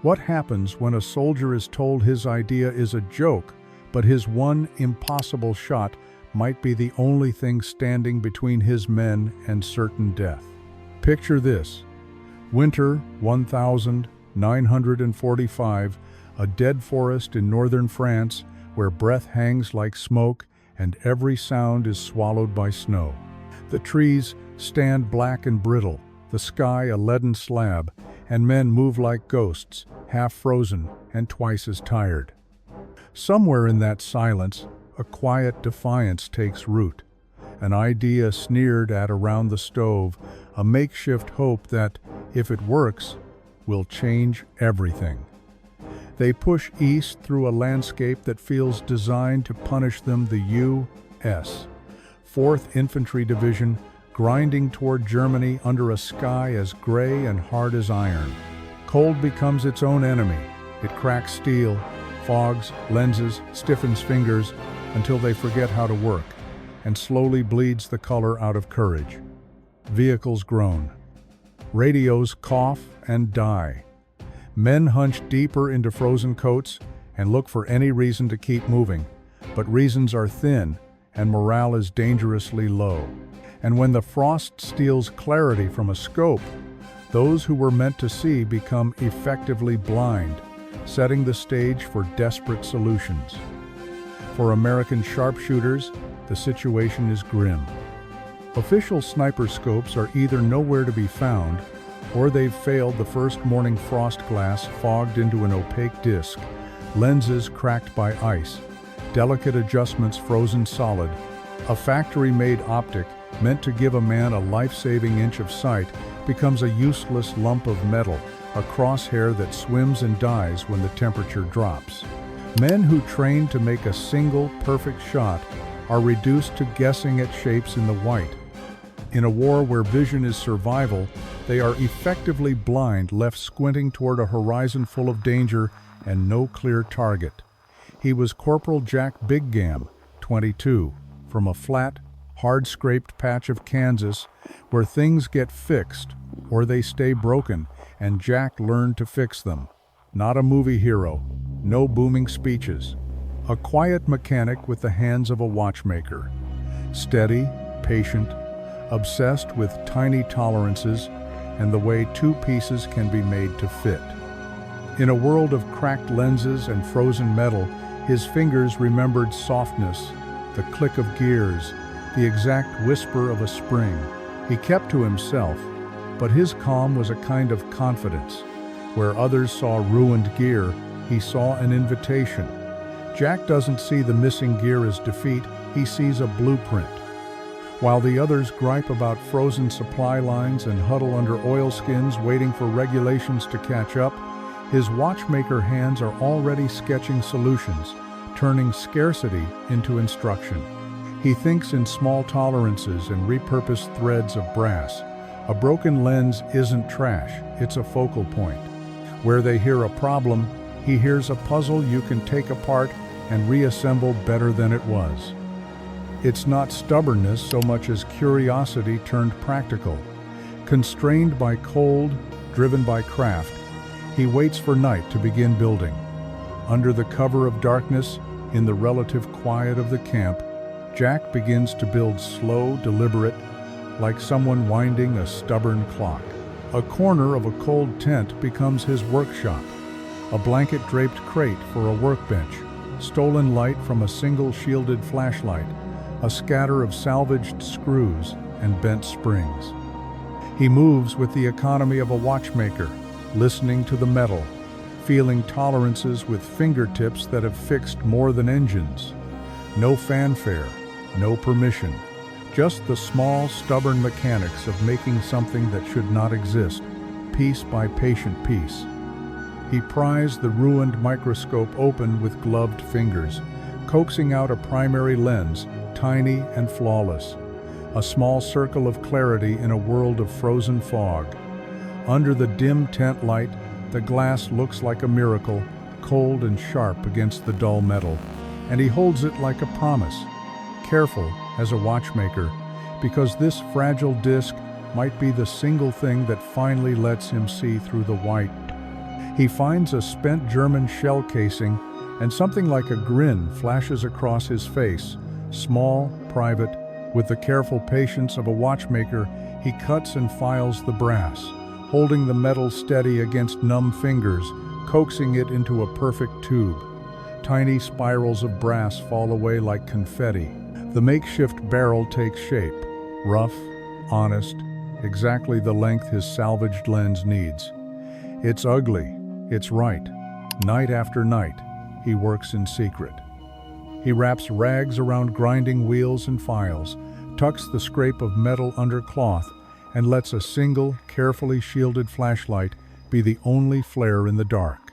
What happens when a soldier is told his idea is a joke, but his one impossible shot might be the only thing standing between his men and certain death? Picture this. Winter 1945, a dead forest in northern France where breath hangs like smoke and every sound is swallowed by snow. The trees stand black and brittle, the sky a leaden slab, and men move like ghosts, half frozen and twice as tired. Somewhere in that silence, a quiet defiance takes root. An idea sneered at around the stove, a makeshift hope that, if it works, will change everything. They push east through a landscape that feels designed to punish them, the US Fourth Infantry Division, grinding toward Germany under a sky as gray and hard as iron. Cold becomes its own enemy. It cracks steel, fogs, lenses, stiffens fingers until they forget how to work, and slowly bleeds the color out of courage. Vehicles groan. Radios cough and die. Men hunch deeper into frozen coats and look for any reason to keep moving, but reasons are thin and morale is dangerously low. And when the frost steals clarity from a scope, those who were meant to see become effectively blind, setting the stage for desperate solutions. For American sharpshooters, the situation is grim. Official sniper scopes are either nowhere to be found, or they've failed the first morning frost glass fogged into an opaque disc, lenses cracked by ice, delicate adjustments frozen solid. A factory-made optic meant to give a man a life-saving inch of sight becomes a useless lump of metal, a crosshair that swims and dies when the temperature drops. Men who train to make a single perfect shot are reduced to guessing at shapes in the white. In a war where vision is survival, they are effectively blind, left squinting toward a horizon full of danger and no clear target. He was Corporal Jack Bighgam, 22, from a flat, hard-scraped patch of Kansas where things get fixed or they stay broken, and Jack learned to fix them. Not a movie hero, no booming speeches. A quiet mechanic with the hands of a watchmaker. Steady, patient, obsessed with tiny tolerances and the way two pieces can be made to fit. In a world of cracked lenses and frozen metal, his fingers remembered softness, the click of gears, the exact whisper of a spring. He kept to himself, but his calm was a kind of confidence. Where others saw ruined gear, he saw an invitation. Jack doesn't see the missing gear as defeat, he sees a blueprint. While the others gripe about frozen supply lines and huddle under oilskins waiting for regulations to catch up, his watchmaker hands are already sketching solutions, turning scarcity into instruction. He thinks in small tolerances and repurposed threads of brass. A broken lens isn't trash, it's a focal point. Where they hear a problem, he hears a puzzle you can take apart and reassemble better than it was. It's not stubbornness so much as curiosity turned practical. Constrained by cold, driven by craft, he waits for night to begin building. Under the cover of darkness, in the relative quiet of the camp, Jack begins to build slow, deliberate, like someone winding a stubborn clock. A corner of a cold tent becomes his workshop, a blanket-draped crate for a workbench, stolen light from a single shielded flashlight, a scatter of salvaged screws and bent springs. He moves with the economy of a watchmaker, listening to the metal, feeling tolerances with fingertips that have fixed more than engines. No fanfare, no permission, just the small, stubborn mechanics of making something that should not exist, piece by patient piece. He pries the ruined microscope open with gloved fingers, coaxing out a primary lens, tiny and flawless, a small circle of clarity in a world of frozen fog. Under the dim tent light, the glass looks like a miracle, cold and sharp against the dull metal, and he holds it like a promise, careful as a watchmaker, because this fragile disc might be the single thing that finally lets him see through the white. He finds a spent German shell casing, and something like a grin flashes across his face. Small, private, with the careful patience of a watchmaker, he cuts and files the brass, holding the metal steady against numb fingers, coaxing it into a perfect tube. Tiny spirals of brass fall away like confetti. The makeshift barrel takes shape, rough, honest, exactly the length his salvaged lens needs. It's ugly, it's right. Night after night, he works in secret. He wraps rags around grinding wheels and files, tucks the scrape of metal under cloth, and lets a single, carefully shielded flashlight be the only flare in the dark.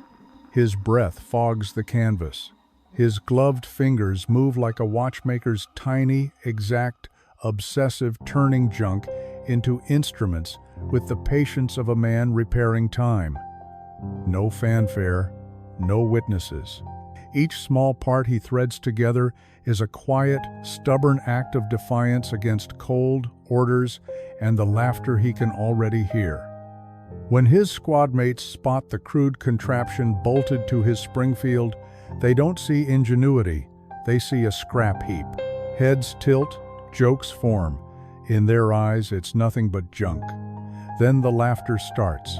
His breath fogs the canvas. His gloved fingers move like a watchmaker's tiny, exact, obsessive turning junk into instruments with the patience of a man repairing time. No fanfare, no witnesses. Each small part he threads together is a quiet, stubborn act of defiance against cold orders and the laughter he can already hear. When his squad mates spot the crude contraption bolted to his Springfield, they don't see ingenuity, they see a scrap heap. Heads tilt, jokes form. In their eyes, it's nothing but junk. Then the laughter starts.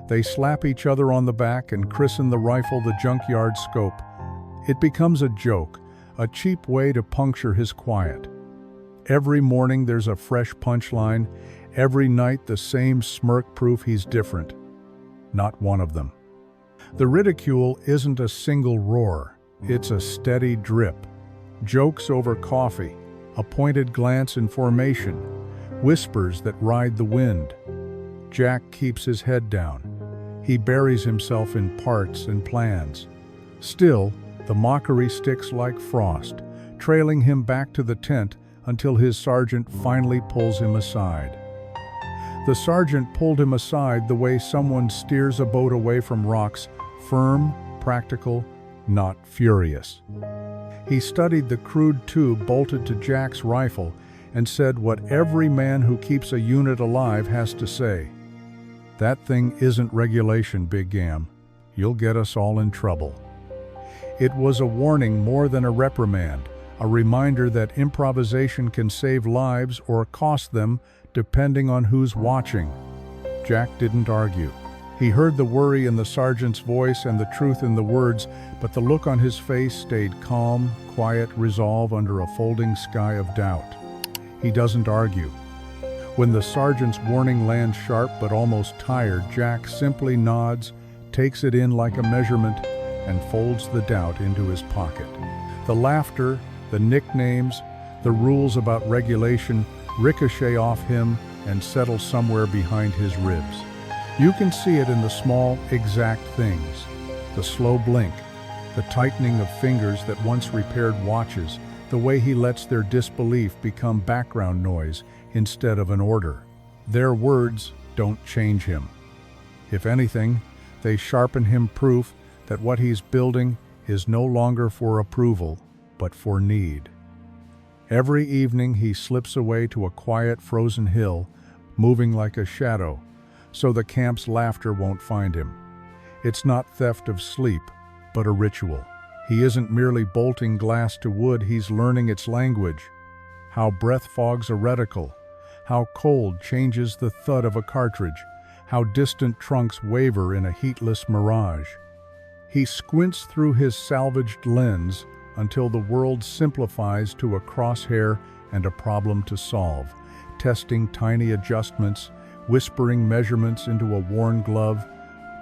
They slap each other on the back and christen the rifle the junkyard scope. It becomes a joke, a cheap way to puncture his quiet. Every morning there's a fresh punchline, every night the same smirk proof he's different. Not one of them. The ridicule isn't a single roar, it's a steady drip. Jokes over coffee, a pointed glance in formation, whispers that ride the wind. Jack keeps his head down. He buries himself in parts and plans. Still, the mockery sticks like frost, trailing him back to the tent until his sergeant finally pulls him aside. The sergeant pulled him aside the way someone steers a boat away from rocks, firm, practical, not furious. He studied the crude tube bolted to Jack's rifle and said what every man who keeps a unit alive has to say. That thing isn't regulation, Bighgam. You'll get us all in trouble. It was a warning more than a reprimand, a reminder that improvisation can save lives or cost them depending on who's watching. Jack didn't argue. He heard the worry in the sergeant's voice and the truth in the words, but the look on his face stayed calm, quiet resolve under a folding sky of doubt. He doesn't argue. When the sergeant's warning lands sharp but almost tired, Jack simply nods, takes it in like a measurement, and folds the doubt into his pocket. The laughter, the nicknames, the rules about regulation ricochet off him and settle somewhere behind his ribs. You can see it in the small, exact things. The slow blink, the tightening of fingers that once repaired watches, the way he lets their disbelief become background noise instead of an order. Their words don't change him. If anything, they sharpen him proof that what he's building is no longer for approval, but for need. Every evening he slips away to a quiet frozen hill, moving like a shadow, so the camp's laughter won't find him. It's not theft of sleep, but a ritual. He isn't merely bolting glass to wood, he's learning its language. How breath fogs a reticle, how cold changes the thud of a cartridge, how distant trunks waver in a heatless mirage. He squints through his salvaged lens until the world simplifies to a crosshair and a problem to solve, testing tiny adjustments, whispering measurements into a worn glove,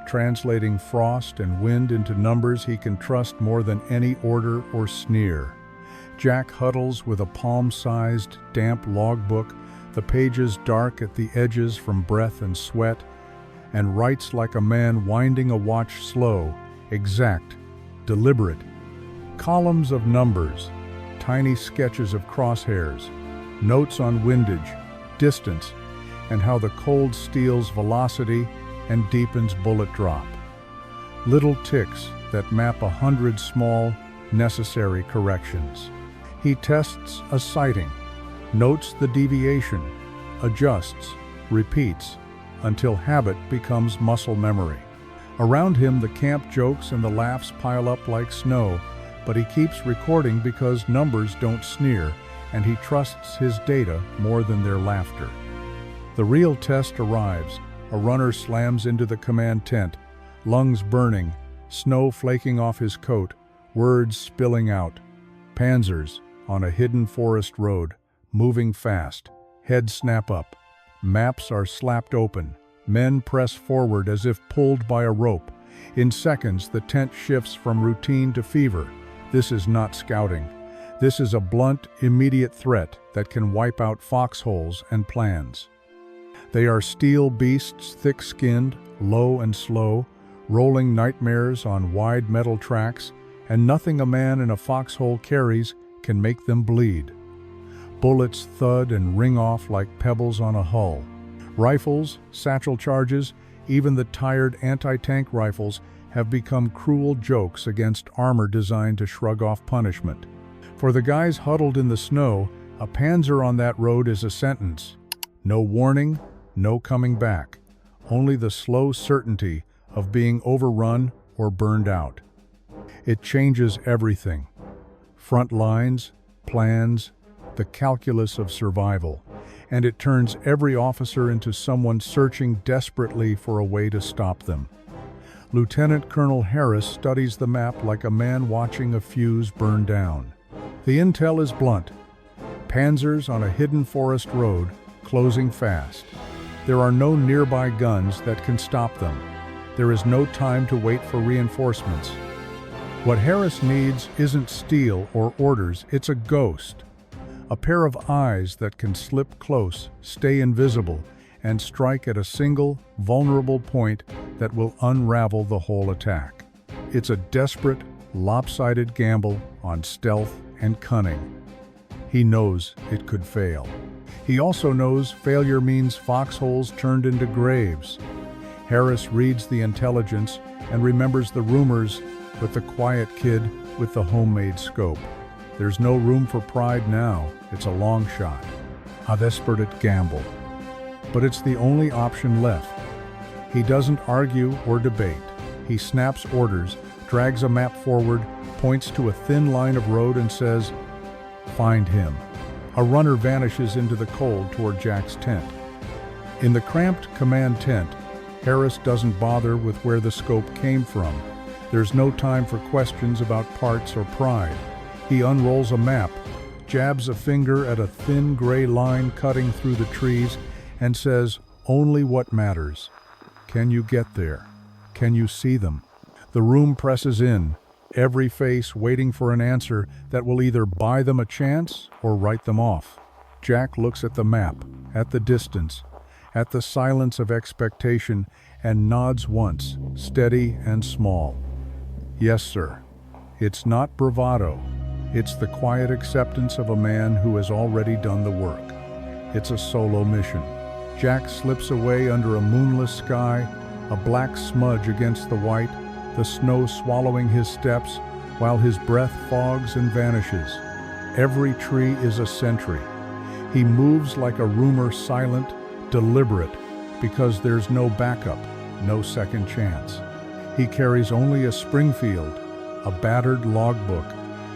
translating frost and wind into numbers he can trust more than any order or sneer. Jack huddles with a palm-sized, damp logbook, the pages dark at the edges from breath and sweat, and writes like a man winding a watch slow, exact, deliberate. Columns of numbers, tiny sketches of crosshairs, notes on windage, distance, and how the cold steals velocity and deepens bullet drop. Little ticks that map 100 small, necessary corrections. He tests a sighting, notes the deviation, adjusts, repeats, until habit becomes muscle memory. Around him, the camp jokes and the laughs pile up like snow, but he keeps recording because numbers don't sneer, and he trusts his data more than their laughter. The real test arrives. A runner slams into the command tent, lungs burning, snow flaking off his coat, words spilling out. Panzers, on a hidden forest road, moving fast, heads snap up. Maps are slapped open. Men press forward as if pulled by a rope. In seconds, the tent shifts from routine to fever. This is not scouting. This is a blunt, immediate threat that can wipe out foxholes and plans. They are steel beasts, thick-skinned, low and slow, rolling nightmares on wide metal tracks, and nothing a man in a foxhole carries can make them bleed. Bullets thud and ring off like pebbles on a hull. Rifles, satchel charges, even the tired anti-tank rifles have become cruel jokes against armor designed to shrug off punishment. For the guys huddled in the snow, a Panzer on that road is a sentence. No warning, no coming back. Only the slow certainty of being overrun or burned out. It changes everything. Front lines, plans, the calculus of survival. And it turns every officer into someone searching desperately for a way to stop them. Lieutenant Colonel Harris studies the map like a man watching a fuse burn down. The intel is blunt. Panzers on a hidden forest road, closing fast. There are no nearby guns that can stop them. There is no time to wait for reinforcements. What Harris needs isn't steel or orders, it's a ghost. A pair of eyes that can slip close, stay invisible, and strike at a single, vulnerable point that will unravel the whole attack. It's a desperate, lopsided gamble on stealth and cunning. He knows it could fail. He also knows failure means foxholes turned into graves. Harris reads the intelligence and remembers the rumors with the quiet kid with the homemade scope. There's no room for pride now. It's a long shot. A desperate gamble. But it's the only option left. He doesn't argue or debate. He snaps orders, drags a map forward, points to a thin line of road and says, "Find him." A runner vanishes into the cold toward Jack's tent. In the cramped command tent, Harris doesn't bother with where the scope came from. There's no time for questions about parts or pride. He unrolls a map, jabs a finger at a thin gray line cutting through the trees, and says, "Only what matters. Can you get there? Can you see them?" The room presses in, every face waiting for an answer that will either buy them a chance or write them off. Jack looks at the map, at the distance, at the silence of expectation, and nods once, steady and small. "Yes, sir." It's not bravado. It's the quiet acceptance of a man who has already done the work. It's a solo mission. Jack slips away under a moonless sky, a black smudge against the white, the snow swallowing his steps, while his breath fogs and vanishes. Every tree is a sentry. He moves like a rumor, silent, deliberate, because there's no backup, no second chance. He carries only a Springfield, a battered logbook,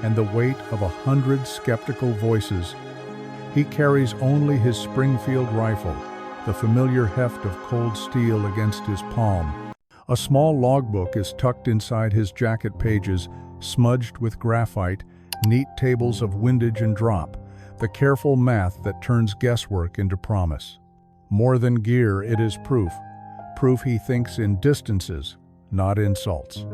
and the weight of 100 skeptical voices. He carries only his Springfield rifle, the familiar heft of cold steel against his palm. A small logbook is tucked inside his jacket pages, smudged with graphite, neat tables of windage and drop, the careful math that turns guesswork into promise. More than gear, it is proof. Proof he thinks in distances, not insults.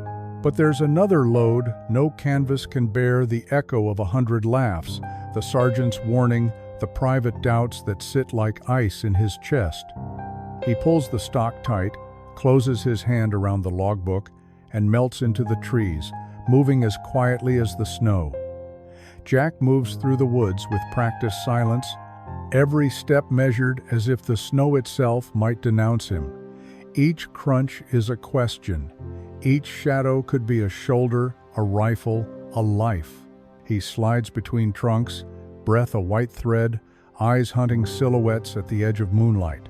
But there's another load. No canvas can bear the echo of 100 laughs, the sergeant's warning, the private doubts that sit like ice in his chest. He pulls the stock tight, closes his hand around the logbook, and melts into the trees, moving as quietly as the snow. Jack moves through the woods with practiced silence, every step measured as if the snow itself might denounce him. Each crunch is a question. Each shadow could be a shoulder, a rifle, a life. He slides between trunks, breath a white thread, eyes hunting silhouettes at the edge of moonlight.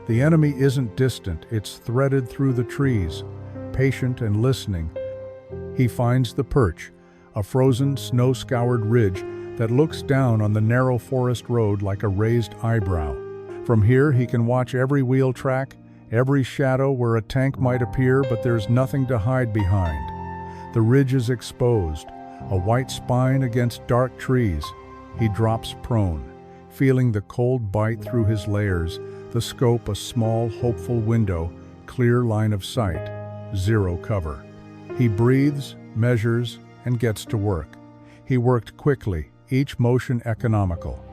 The enemy isn't distant, it's threaded through the trees. patient and listening. He finds the perch, a frozen, snow-scoured ridge that looks down on the narrow forest road like a raised eyebrow. From here he can watch every wheel track, every shadow where a tank might appear, but there's nothing to hide behind. The ridge is exposed, a white spine against dark trees. He drops prone, feeling the cold bite through his layers, the scope a small, hopeful window, clear line of sight, zero cover. He breathes, measures, and gets to work. He worked quickly, each motion economical.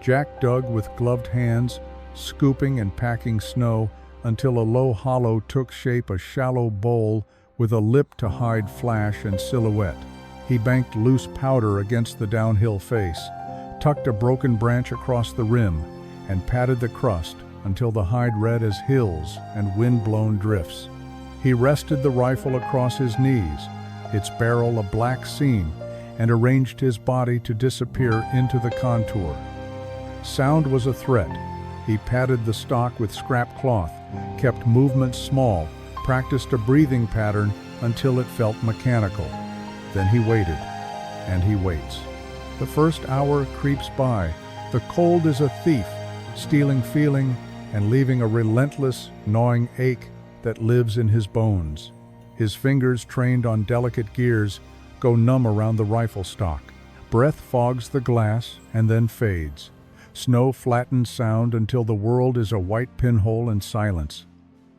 Jack dug with gloved hands, scooping and packing snow until a low hollow took shape, a shallow bowl with a lip to hide flash and silhouette. He banked loose powder against the downhill face, tucked a broken branch across the rim, and patted the crust until the hide read as hills and wind-blown drifts. He rested the rifle across his knees, its barrel a black seam, and arranged his body to disappear into the contour. Sound was a threat. He padded the stock with scrap cloth, kept movements small, practiced a breathing pattern until it felt mechanical. Then he waited, and he waits. The first hour creeps by. The cold is a thief, stealing feeling and leaving a relentless, gnawing ache that lives in his bones. His fingers, trained on delicate gears, go numb around the rifle stock. Breath fogs the glass and then fades. Snow flattens sound until the world is a white pinhole in silence.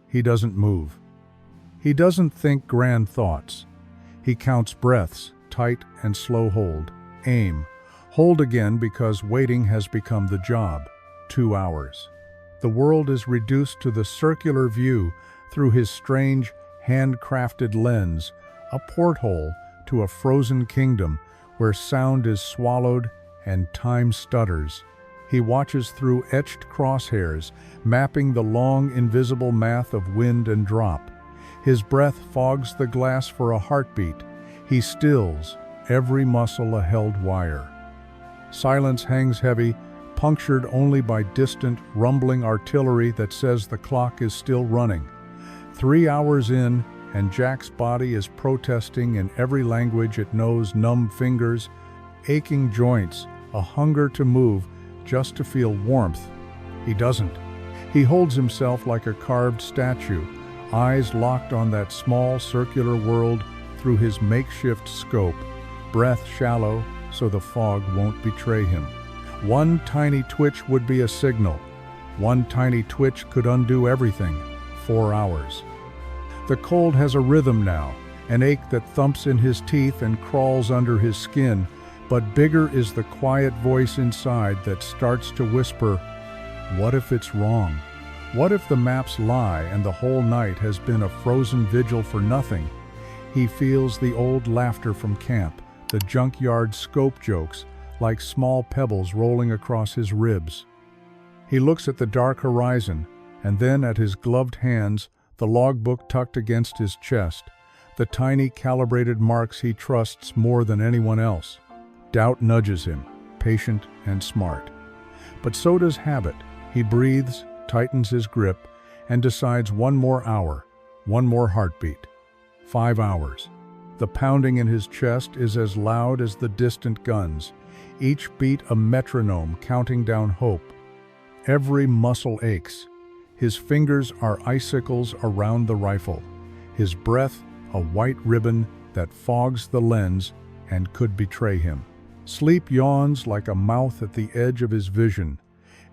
He doesn't move. He doesn't think grand thoughts. He counts breaths, tight and slow hold. Aim. Hold again, because waiting has become the job. 2 hours. The world is reduced to the circular view through his strange, handcrafted lens, a porthole to a frozen kingdom where sound is swallowed and time stutters. He watches through etched crosshairs, mapping the long, invisible math of wind and drop. His breath fogs the glass for a heartbeat. He stills, every muscle a held wire. Silence hangs heavy, punctured only by distant, rumbling artillery that says the clock is still running. 3 hours in, and Jack's body is protesting in every language it knows: numb fingers, aching joints, a hunger to move, just to feel warmth. He doesn't. He holds himself like a carved statue, eyes locked on that small circular world through his makeshift scope, breath shallow so the fog won't betray him. One tiny twitch would be a signal. One tiny twitch could undo everything. 4 hours. The cold has a rhythm now, an ache that thumps in his teeth and crawls under his skin, but bigger is the quiet voice inside that starts to whisper, what if it's wrong? What if the maps lie and the whole night has been a frozen vigil for nothing? He feels the old laughter from camp, the junkyard scope jokes, like small pebbles rolling across his ribs. He looks at the dark horizon, and then at his gloved hands, the logbook tucked against his chest, the tiny calibrated marks he trusts more than anyone else. Doubt nudges him, patient and smart. But so does habit. He breathes, tightens his grip, and decides 1 more hour, 1 more heartbeat. 5 hours. The pounding in his chest is as loud as the distant guns, each beat a metronome counting down hope. Every muscle aches. His fingers are icicles around the rifle. His breath, a white ribbon that fogs the lens and could betray him. Sleep yawns like a mouth at the edge of his vision.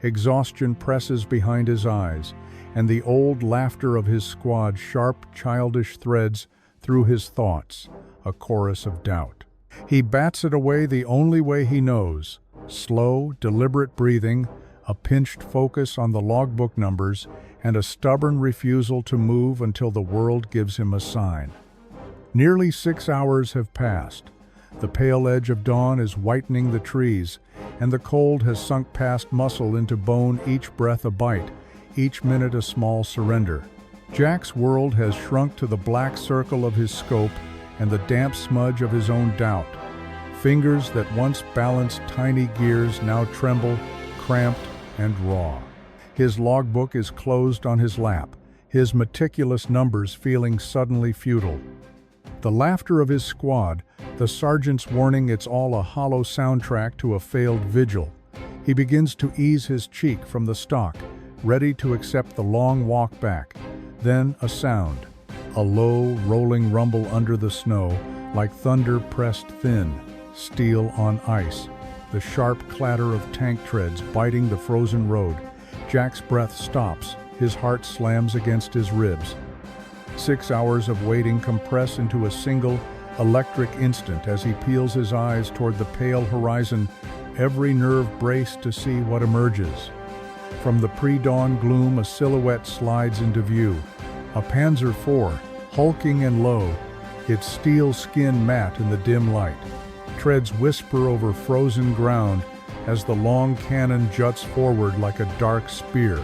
Exhaustion presses behind his eyes, and the old laughter of his squad sharp, childish threads through his thoughts, a chorus of doubt. He bats it away the only way he knows: slow, deliberate breathing, a pinched focus on the logbook numbers, and a stubborn refusal to move until the world gives him a sign. Nearly 6 hours have passed. The pale edge of dawn is whitening the trees, and the cold has sunk past muscle into bone, each breath a bite, each minute a small surrender. Jack's world has shrunk to the black circle of his scope and the damp smudge of his own doubt. Fingers that once balanced tiny gears now tremble, cramped and raw. His logbook is closed on his lap, his meticulous numbers feeling suddenly futile. The laughter of his squad, the sergeant's warning it's all a hollow soundtrack to a failed vigil. He begins to ease his cheek from the stock, ready to accept the long walk back. Then a sound, a low, rolling rumble under the snow, like thunder pressed thin, steel on ice. The sharp clatter of tank treads biting the frozen road. Jack's breath stops, his heart slams against his ribs. 6 hours of waiting compress into a single, electric instant as he peels his eyes toward the pale horizon, every nerve braced to see what emerges. From the pre-dawn gloom, a silhouette slides into view. A Panzer IV, hulking and low, its steel skin matte in the dim light. Treads whisper over frozen ground as the long cannon juts forward like a dark spear.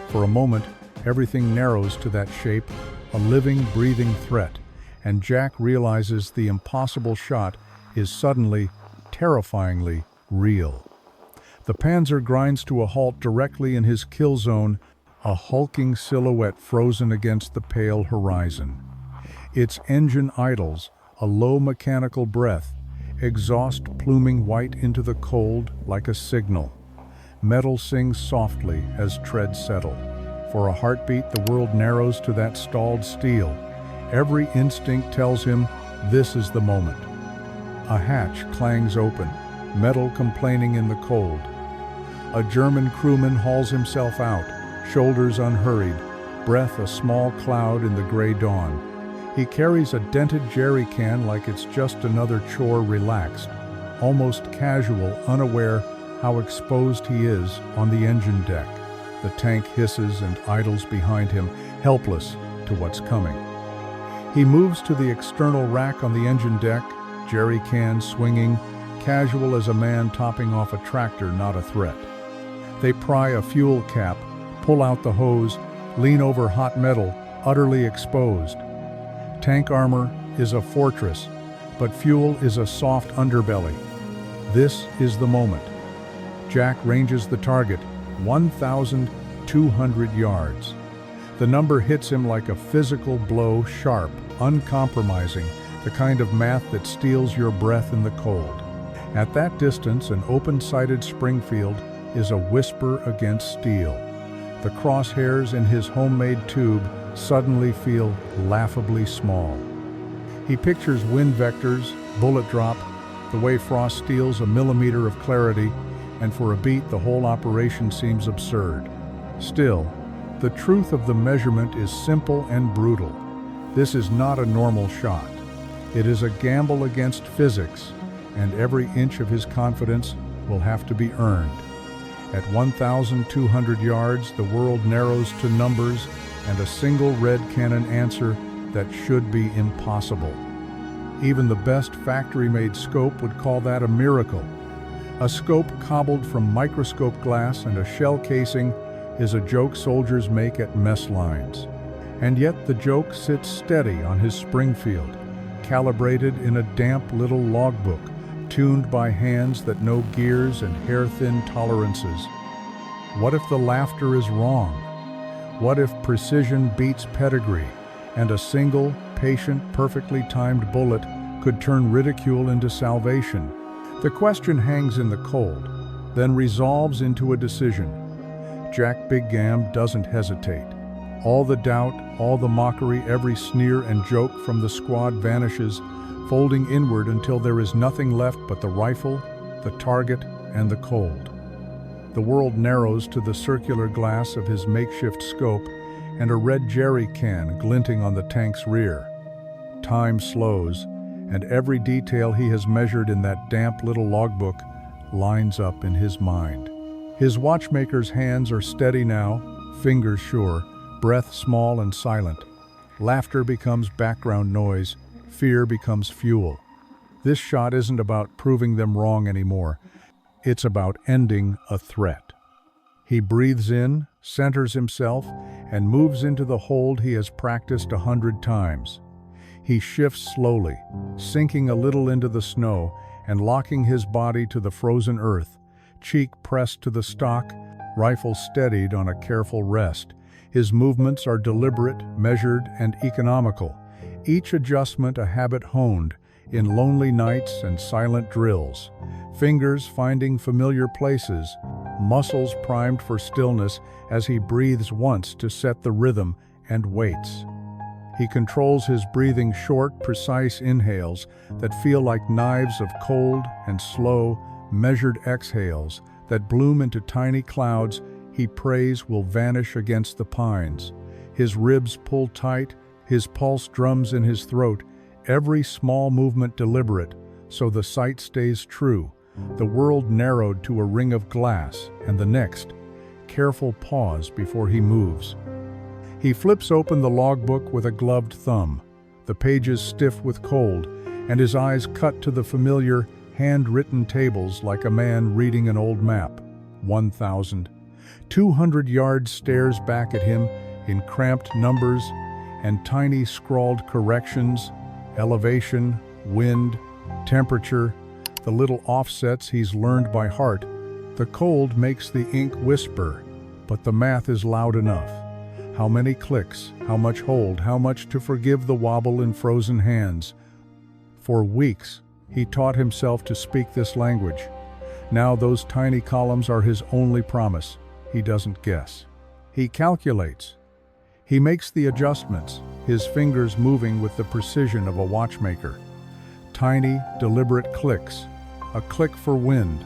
For a moment, everything narrows to that shape, a living, breathing threat, and Jack realizes the impossible shot is suddenly, terrifyingly real. The Panzer grinds to a halt directly in his kill zone, a hulking silhouette frozen against the pale horizon. Its engine idles, a low mechanical breath, exhaust pluming white into the cold like a signal. Metal sings softly as treads settle. For a heartbeat, the world narrows to that stalled steel. Every instinct tells him this is the moment. A hatch clangs open, metal complaining in the cold. A German crewman hauls himself out, shoulders unhurried, breath a small cloud in the gray dawn. He carries a dented jerry can like it's just another chore, relaxed, almost casual, unaware how exposed he is on the engine deck. The tank hisses and idles behind him, helpless to what's coming. He moves to the external rack on the engine deck, jerry can swinging, casual as a man topping off a tractor, not a threat. They pry a fuel cap, pull out the hose, lean over hot metal, utterly exposed. Tank armor is a fortress, but fuel is a soft underbelly. This is the moment. Jack ranges the target, 1,200 yards. The number hits him like a physical blow, sharp, uncompromising, the kind of math that steals your breath in the cold. At that distance, an open-sighted Springfield is a whisper against steel. The crosshairs in his homemade tube suddenly feel laughably small. He pictures wind vectors, bullet drop, the way frost steals a millimeter of clarity, and for a beat the whole operation seems absurd. Still, the truth of the measurement is simple and brutal. This is not a normal shot. It is a gamble against physics, and every inch of his confidence will have to be earned. At 1,200 yards, the world narrows to numbers and a single red cannon answer that should be impossible. Even the best factory-made scope would call that a miracle. A scope cobbled from microscope glass and a shell casing is a joke soldiers make at mess lines. And yet the joke sits steady on his Springfield, calibrated in a damp little logbook, tuned by hands that know gears and hair-thin tolerances. What if the laughter is wrong? What if precision beats pedigree, and a single, patient, perfectly timed bullet could turn ridicule into salvation? The question hangs in the cold, then resolves into a decision. Jack Bighgam doesn't hesitate. All the doubt, all the mockery, every sneer and joke from the squad vanishes, folding inward until there is nothing left but the rifle, the target, and the cold. The world narrows to the circular glass of his makeshift scope and a red jerry can glinting on the tank's rear. Time slows, and every detail he has measured in that damp little logbook lines up in his mind. His watchmaker's hands are steady now, fingers sure, breath small and silent. Laughter becomes background noise, fear becomes fuel. This shot isn't about proving them wrong anymore. It's about ending a threat. He breathes in, centers himself, and moves into the hold he has practiced 100 times. He shifts slowly, sinking a little into the snow and locking his body to the frozen earth, cheek pressed to the stock, rifle steadied on a careful rest. His movements are deliberate, measured, and economical, each adjustment a habit honed in lonely nights and silent drills, fingers finding familiar places, muscles primed for stillness as he breathes once to set the rhythm and waits. He controls his breathing, short, precise inhales that feel like knives of cold, and slow, measured exhales that bloom into tiny clouds he prays will vanish against the pines. His ribs pull tight, his pulse drums in his throat, every small movement deliberate, so the sight stays true, the world narrowed to a ring of glass, and the next, careful pause before he moves. He flips open the logbook with a gloved thumb, the pages stiff with cold, and his eyes cut to the familiar, handwritten tables like a man reading an old map. 1,000. 200 yards stares back at him in cramped numbers and tiny scrawled corrections, elevation, wind, temperature, the little offsets he's learned by heart. The cold makes the ink whisper, but the math is loud enough. How many clicks, how much hold, how much to forgive the wobble in frozen hands. For weeks, he taught himself to speak this language. Now those tiny columns are his only promise. He doesn't guess. He calculates. He makes the adjustments, his fingers moving with the precision of a watchmaker. Tiny, deliberate clicks. A click for wind.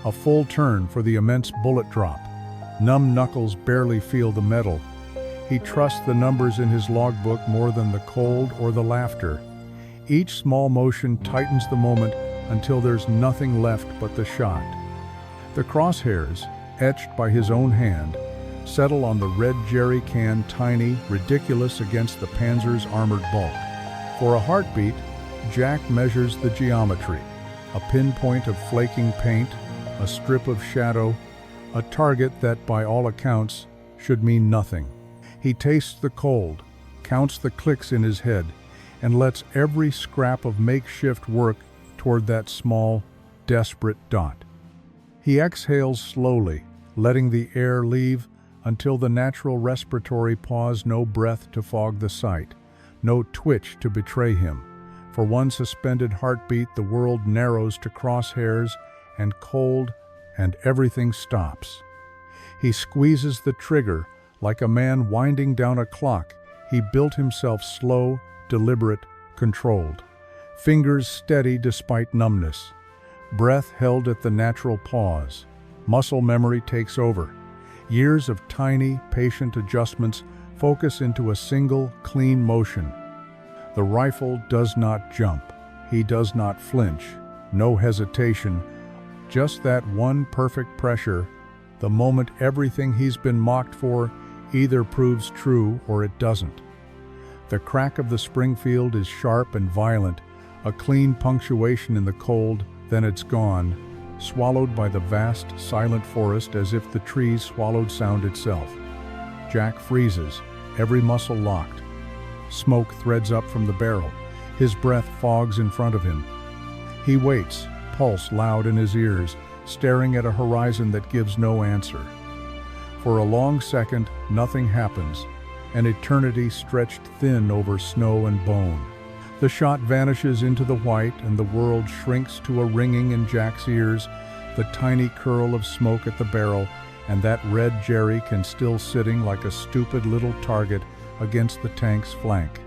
A full turn for the immense bullet drop. Numb knuckles barely feel the metal. He trusts the numbers in his logbook more than the cold or the laughter. Each small motion tightens the moment until there's nothing left but the shot. The crosshairs, etched by his own hand, settle on the red jerry can, tiny, ridiculous against the Panzer's armored bulk. For a heartbeat, Jack measures the geometry. A pinpoint of flaking paint, a strip of shadow, a target that, by all accounts, should mean nothing. He tastes the cold, counts the clicks in his head, and lets every scrap of makeshift work toward that small, desperate dot. He exhales slowly, letting the air leave until the natural respiratory pause, no breath to fog the sight, no twitch to betray him. For one suspended heartbeat, the world narrows to crosshairs and cold, and everything stops. He squeezes the trigger like a man winding down a clock. He built himself slow, deliberate, controlled. Fingers steady despite numbness. Breath held at the natural pause. Muscle memory takes over. Years of tiny, patient adjustments focus into a single, clean motion. The rifle does not jump. He does not flinch. No hesitation. Just that one perfect pressure, the moment everything he's been mocked for either proves true or it doesn't. The crack of the Springfield is sharp and violent, a clean punctuation in the cold, then it's gone, swallowed by the vast, silent forest as if the trees swallowed sound itself. Jack freezes, every muscle locked. Smoke threads up from the barrel. His breath fogs in front of him. He waits, pulse loud in his ears, staring at a horizon that gives no answer. For a long second, nothing happens, an eternity stretched thin over snow and bone. The shot vanishes into the white and the world shrinks to a ringing in Jack's ears, the tiny curl of smoke at the barrel, and that red Jerry can still sitting like a stupid little target against the tank's flank.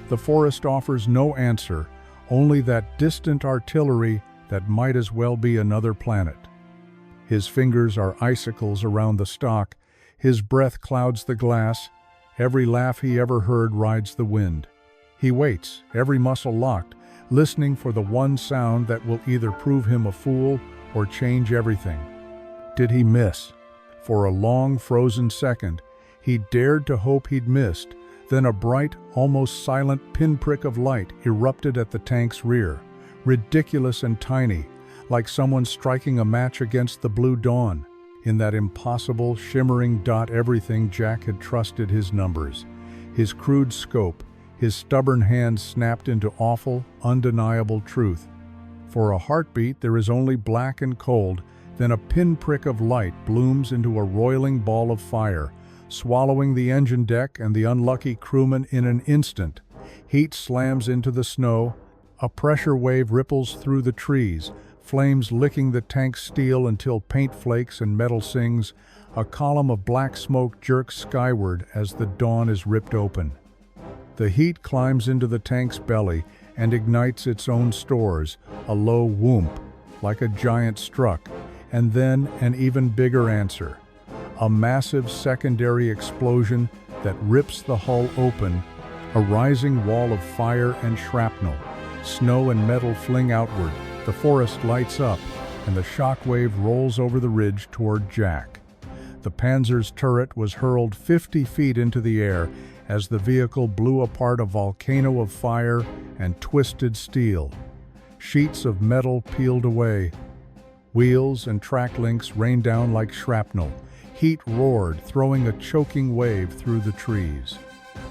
The forest offers no answer, only that distant artillery that might as well be another planet. His fingers are icicles around the stock, his breath clouds the glass, every laugh he ever heard rides the wind. He waits, every muscle locked, listening for the one sound that will either prove him a fool or change everything. Did he miss? For a long, frozen second, he dared to hope he'd missed. Then a bright, almost silent pinprick of light erupted at the tank's rear, ridiculous and tiny, like someone striking a match against the blue dawn. In that impossible, shimmering dot, everything Jack had trusted: his numbers, his crude scope, his stubborn hands snapped into awful, undeniable truth. For a heartbeat, there is only black and cold, then a pinprick of light blooms into a roiling ball of fire, swallowing the engine deck and the unlucky crewman in an instant. Heat slams into the snow, a pressure wave ripples through the trees, flames licking the tank's steel until paint flakes and metal sings. A column of black smoke jerks skyward as the dawn is ripped open. The heat climbs into the tank's belly and ignites its own stores, a low whoomp, like a giant struck, and then an even bigger answer. A massive secondary explosion that rips the hull open, a rising wall of fire and shrapnel. Snow and metal fling outward, the forest lights up, and the shockwave rolls over the ridge toward Jack. The Panzer's turret was hurled 50 feet into the air as the vehicle blew apart a volcano of fire and twisted steel. Sheets of metal peeled away. Wheels and track links rained down like shrapnel. Heat roared, throwing a choking wave through the trees.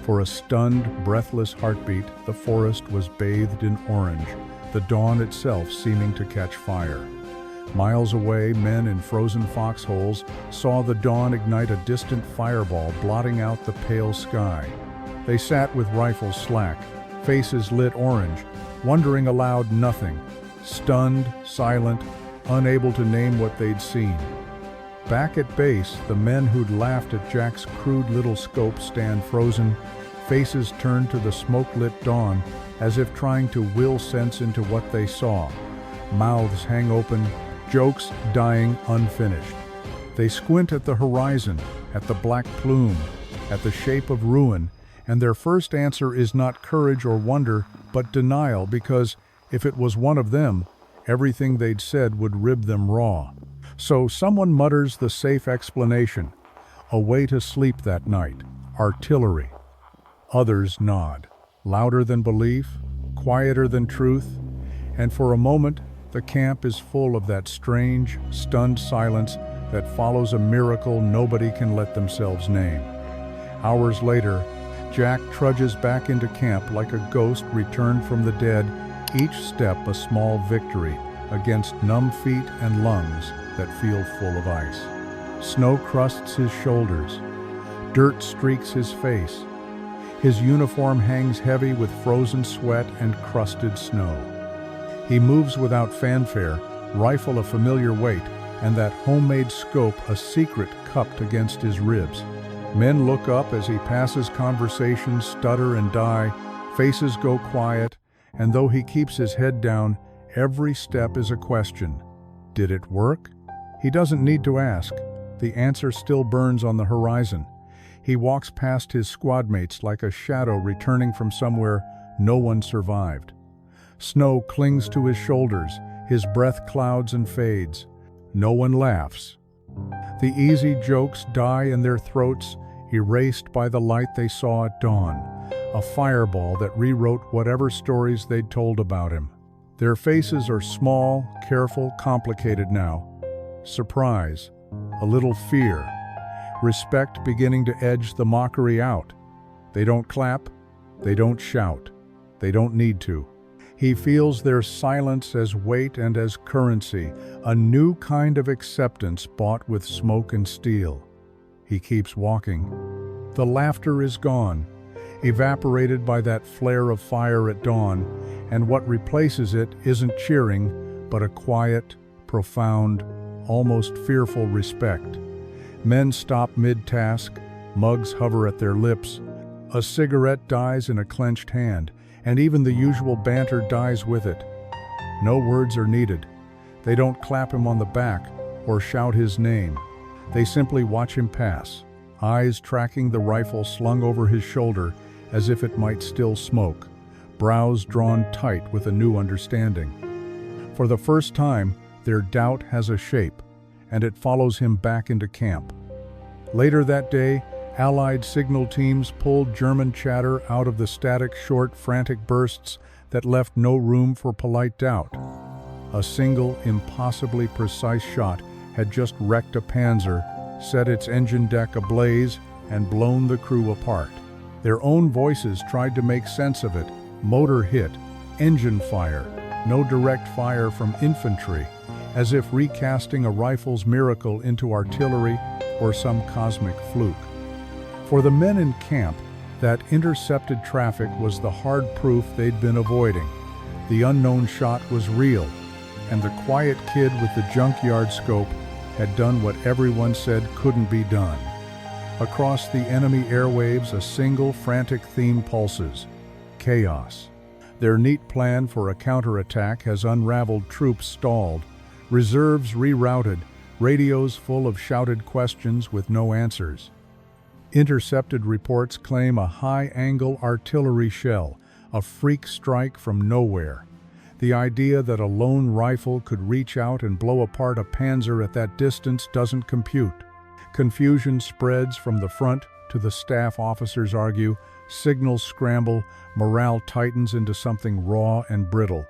For a stunned, breathless heartbeat, the forest was bathed in orange, the dawn itself seeming to catch fire. Miles away, men in frozen foxholes saw the dawn ignite a distant fireball, blotting out the pale sky. They sat with rifles slack, faces lit orange, wondering aloud nothing, stunned, silent, unable to name what they'd seen. Back at base, the men who'd laughed at Jack's crude little scope stand frozen, faces turned to the smoke-lit dawn as if trying to will sense into what they saw. Mouths hang open, jokes dying unfinished. They squint at the horizon, at the black plume, at the shape of ruin, and their first answer is not courage or wonder, but denial, because if it was one of them, everything they'd said would rib them raw. So someone mutters the safe explanation, a way to sleep that night, artillery. Others nod, louder than belief, quieter than truth, and for a moment the camp is full of that strange, stunned silence that follows a miracle nobody can let themselves name. Hours later, Jack trudges back into camp like a ghost returned from the dead, each step a small victory against numb feet and lungs that feel full of ice. Snow crusts his shoulders. Dirt streaks his face. His uniform hangs heavy with frozen sweat and crusted snow. He moves without fanfare, rifle a familiar weight, and that homemade scope a secret cupped against his ribs. Men look up as he passes, conversations stutter and die, faces go quiet, and though he keeps his head down, every step is a question. Did it work? He doesn't need to ask. The answer still burns on the horizon. He walks past his squadmates like a shadow returning from somewhere no one survived. Snow clings to his shoulders, his breath clouds and fades. No one laughs. The easy jokes die in their throats, erased by the light they saw at dawn, a fireball that rewrote whatever stories they'd told about him. Their faces are small, careful, complicated now. Surprise, a little fear, respect beginning to edge the mockery out. They don't clap, they don't shout, they don't need to. He feels their silence as weight and as currency, a new kind of acceptance bought with smoke and steel. He keeps walking. The laughter is gone, evaporated by that flare of fire at dawn, and what replaces it isn't cheering, but a quiet, profound, almost fearful respect. Men stop mid-task, mugs hover at their lips, a cigarette dies in a clenched hand, and even the usual banter dies with it. No words are needed. They don't clap him on the back or shout his name. They simply watch him pass, eyes tracking the rifle slung over his shoulder as if it might still smoke, brows drawn tight with a new understanding. For the first time, their doubt has a shape, and it follows him back into camp. Later that day, Allied signal teams pulled German chatter out of the static, short, frantic bursts that left no room for polite doubt. A single, impossibly precise shot had just wrecked a Panzer, set its engine deck ablaze, and blown the crew apart. Their own voices tried to make sense of it. Motor hit, engine fire, no direct fire from infantry, as if recasting a rifle's miracle into artillery or some cosmic fluke. For the men in camp, that intercepted traffic was the hard proof they'd been avoiding. The unknown shot was real, and the quiet kid with the junkyard scope had done what everyone said couldn't be done. Across the enemy airwaves, a single frantic theme pulses: chaos. Their neat plan for a counterattack has unraveled, troops stalled, reserves rerouted, radios full of shouted questions with no answers. Intercepted reports claim a high-angle artillery shell, a freak strike from nowhere. The idea that a lone rifle could reach out and blow apart a Panzer at that distance doesn't compute. Confusion spreads from the front to the staff. Officers argue, signals scramble, morale tightens into something raw and brittle.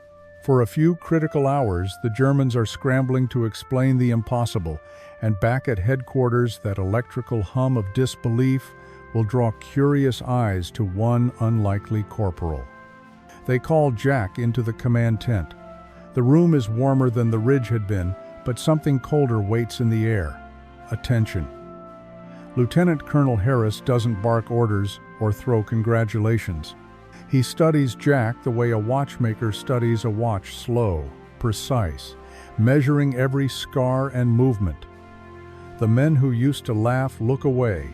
For a few critical hours, the Germans are scrambling to explain the impossible, and back at headquarters, that electrical hum of disbelief will draw curious eyes to one unlikely corporal. They call Jack into the command tent. The room is warmer than the ridge had been, but something colder waits in the air: attention. Lieutenant Colonel Harris doesn't bark orders or throw congratulations. He studies Jack the way a watchmaker studies a watch: slow, precise, measuring every scar and movement. The men who used to laugh look away.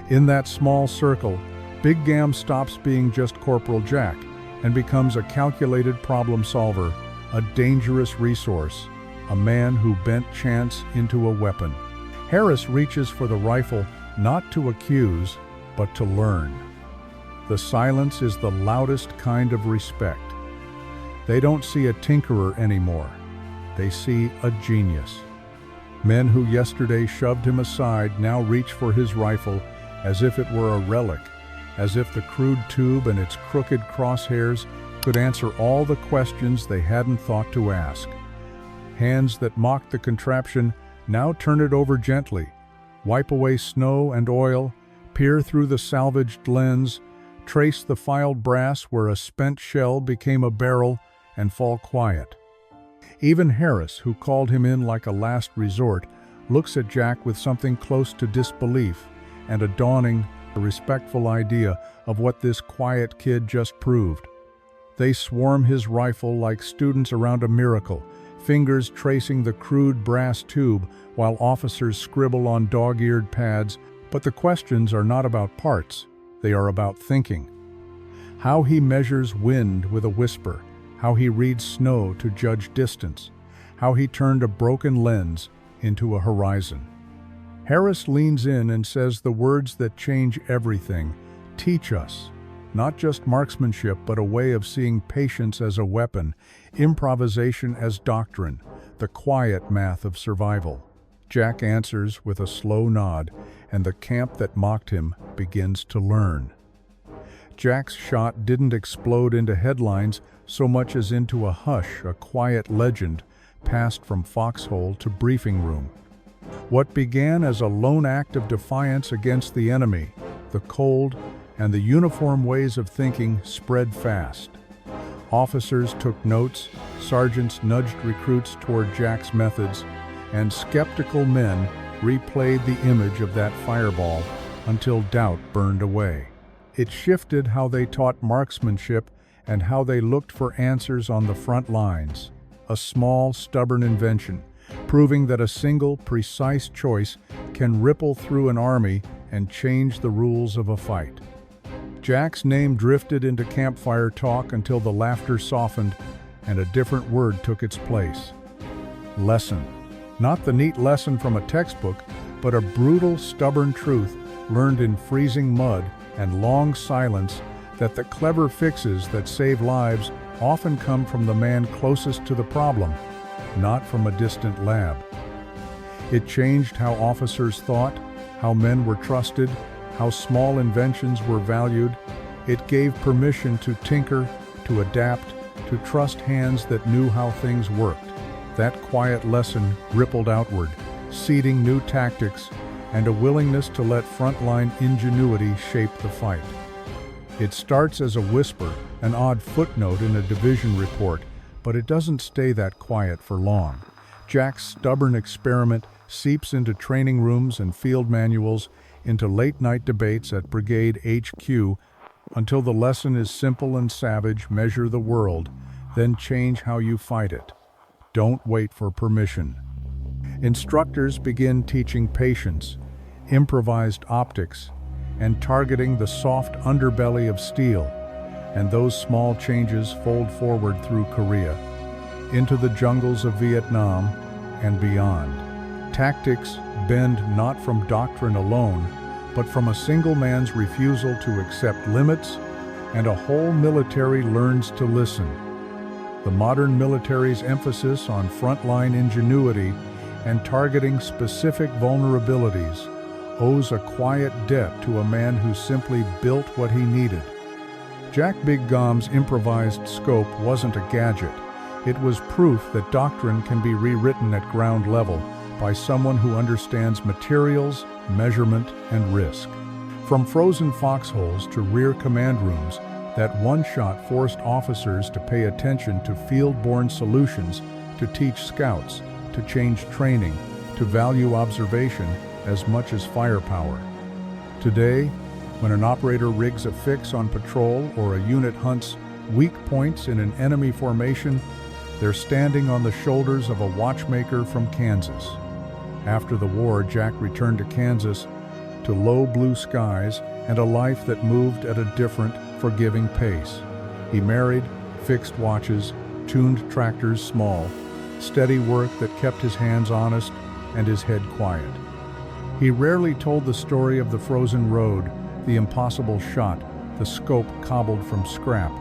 In that small circle, Bighgam stops being just Corporal Jack and becomes a calculated problem solver, a dangerous resource, a man who bent chance into a weapon. Harris reaches for the rifle not to accuse, but to learn. The silence is the loudest kind of respect. They don't see a tinkerer anymore. They see a genius. Men who yesterday shoved him aside now reach for his rifle as if it were a relic, as if the crude tube and its crooked crosshairs could answer all the questions they hadn't thought to ask. Hands that mocked the contraption now turn it over gently, wipe away snow and oil, peer through the salvaged lens, trace the filed brass where a spent shell became a barrel, and fall quiet. Even Harris, who called him in like a last resort, looks at Jack with something close to disbelief and a dawning, respectful idea of what this quiet kid just proved. They swarm his rifle like students around a miracle, fingers tracing the crude brass tube while officers scribble on dog-eared pads. But the questions are not about parts, they are about thinking. How he measures wind with a whisper, how he reads snow to judge distance, how he turned a broken lens into a horizon. Harris leans in and says the words that change everything: teach us, not just marksmanship, but a way of seeing patience as a weapon, improvisation as doctrine, the quiet math of survival. Jack answers with a slow nod, and the camp that mocked him begins to learn. Jack's shot didn't explode into headlines so much as into a hush, a quiet legend passed from foxhole to briefing room. What began as a lone act of defiance against the enemy, the cold, and the uniform ways of thinking spread fast. Officers took notes, sergeants nudged recruits toward Jack's methods, and skeptical men replayed the image of that fireball until doubt burned away. It shifted how they taught marksmanship and how they looked for answers on the front lines. A small, stubborn invention, proving that a single, precise choice can ripple through an army and change the rules of a fight. Jack's name drifted into campfire talk until the laughter softened and a different word took its place: lesson. Not the neat lesson from a textbook, but a brutal, stubborn truth learned in freezing mud and long silence, that the clever fixes that save lives often come from the man closest to the problem, not from a distant lab. It changed how officers thought, how men were trusted, how small inventions were valued. It gave permission to tinker, to adapt, to trust hands that knew how things worked. That quiet lesson rippled outward, seeding new tactics and a willingness to let frontline ingenuity shape the fight. It starts as a whisper, an odd footnote in a division report, but it doesn't stay that quiet for long. Jack's stubborn experiment seeps into training rooms and field manuals, into late-night debates at Brigade HQ until the lesson is simple and savage: measure the world, then change how you fight it. Don't wait for permission. Instructors begin teaching patience, improvised optics, and targeting the soft underbelly of steel, and those small changes fold forward through Korea, into the jungles of Vietnam and beyond. Tactics bend not from doctrine alone, but from a single man's refusal to accept limits, and a whole military learns to listen. The modern military's emphasis on frontline ingenuity and targeting specific vulnerabilities owes a quiet debt to a man who simply built what he needed. Jack Bighgam's improvised scope wasn't a gadget. It was proof that doctrine can be rewritten at ground level by someone who understands materials, measurement, and risk. From frozen foxholes to rear command rooms, that one shot forced officers to pay attention to field-borne solutions, to teach scouts, to change training, to value observation as much as firepower. Today, when an operator rigs a fix on patrol or a unit hunts weak points in an enemy formation, they're standing on the shoulders of a watchmaker from Kansas. After the war, Jack returned to Kansas, to low blue skies and a life that moved at a different, forgiving pace. He married, fixed watches, tuned tractors small, steady work that kept his hands honest and his head quiet. He rarely told the story of the frozen road, the impossible shot, the scope cobbled from scrap.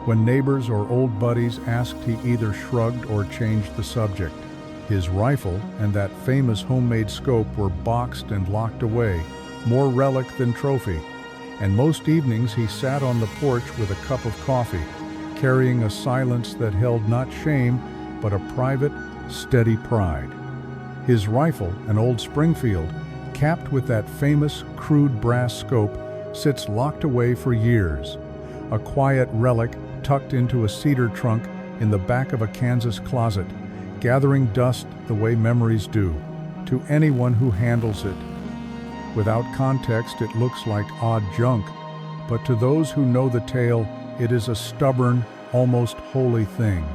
When neighbors or old buddies asked, he either shrugged or changed the subject. His rifle and that famous homemade scope were boxed and locked away, more relic than trophy. And most evenings he sat on the porch with a cup of coffee, carrying a silence that held not shame, but a private, steady pride. His rifle, an old Springfield, capped with that famous crude brass scope, sits locked away for years, a quiet relic tucked into a cedar trunk in the back of a Kansas closet, gathering dust the way memories do. To anyone who handles it, without context, it looks like odd junk, but to those who know the tale, it is a stubborn, almost holy thing.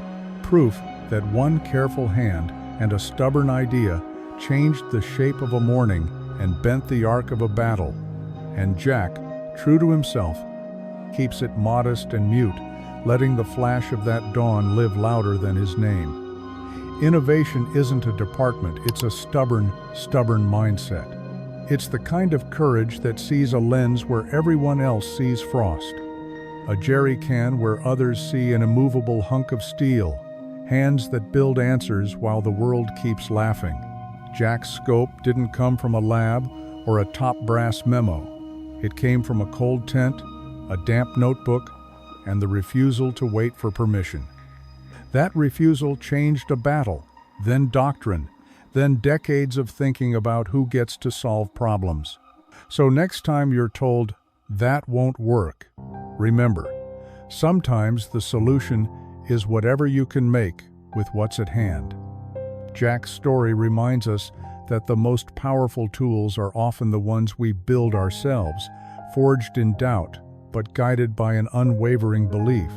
Proof that one careful hand and a stubborn idea changed the shape of a morning and bent the arc of a battle. And Jack, true to himself, keeps it modest and mute, letting the flash of that dawn live louder than his name. Innovation isn't a department, it's a stubborn mindset. It's the kind of courage that sees a lens where everyone else sees frost, a jerry can where others see an immovable hunk of steel, hands that build answers while the world keeps laughing. Jack's scope didn't come from a lab or a top brass memo. It came from a cold tent, a damp notebook, and the refusal to wait for permission. That refusal changed a battle, then doctrine, then decades of thinking about who gets to solve problems. So next time you're told, that won't work, remember, sometimes the solution is whatever you can make with what's at hand. Jack's story reminds us that the most powerful tools are often the ones we build ourselves, forged in doubt, but guided by an unwavering belief.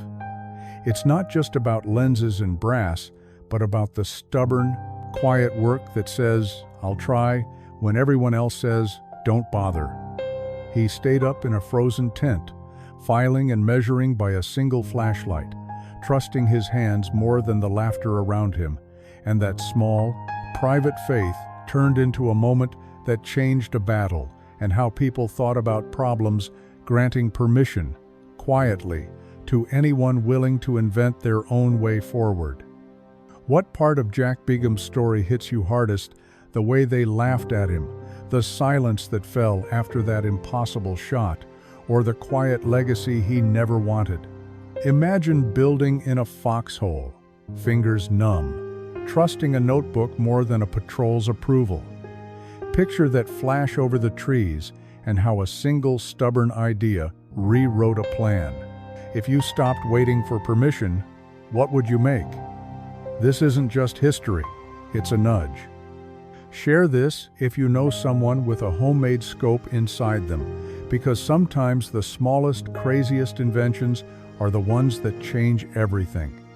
It's not just about lenses and brass, but about the stubborn, quiet work that says, I'll try, when everyone else says, don't bother. He stayed up in a frozen tent, filing and measuring by a single flashlight, trusting his hands more than the laughter around him, and that small, private faith turned into a moment that changed a battle and how people thought about problems, granting permission, quietly, to anyone willing to invent their own way forward. What part of Jack Bigham's story hits you hardest? The way they laughed at him, the silence that fell after that impossible shot, or the quiet legacy he never wanted? Imagine building in a foxhole, fingers numb, trusting a notebook more than a patrol's approval. Picture that flash over the trees and how a single stubborn idea rewrote a plan. If you stopped waiting for permission, what would you make? This isn't just history, it's a nudge. Share this if you know someone with a homemade scope inside them, because sometimes the smallest, craziest inventions are the ones that change everything.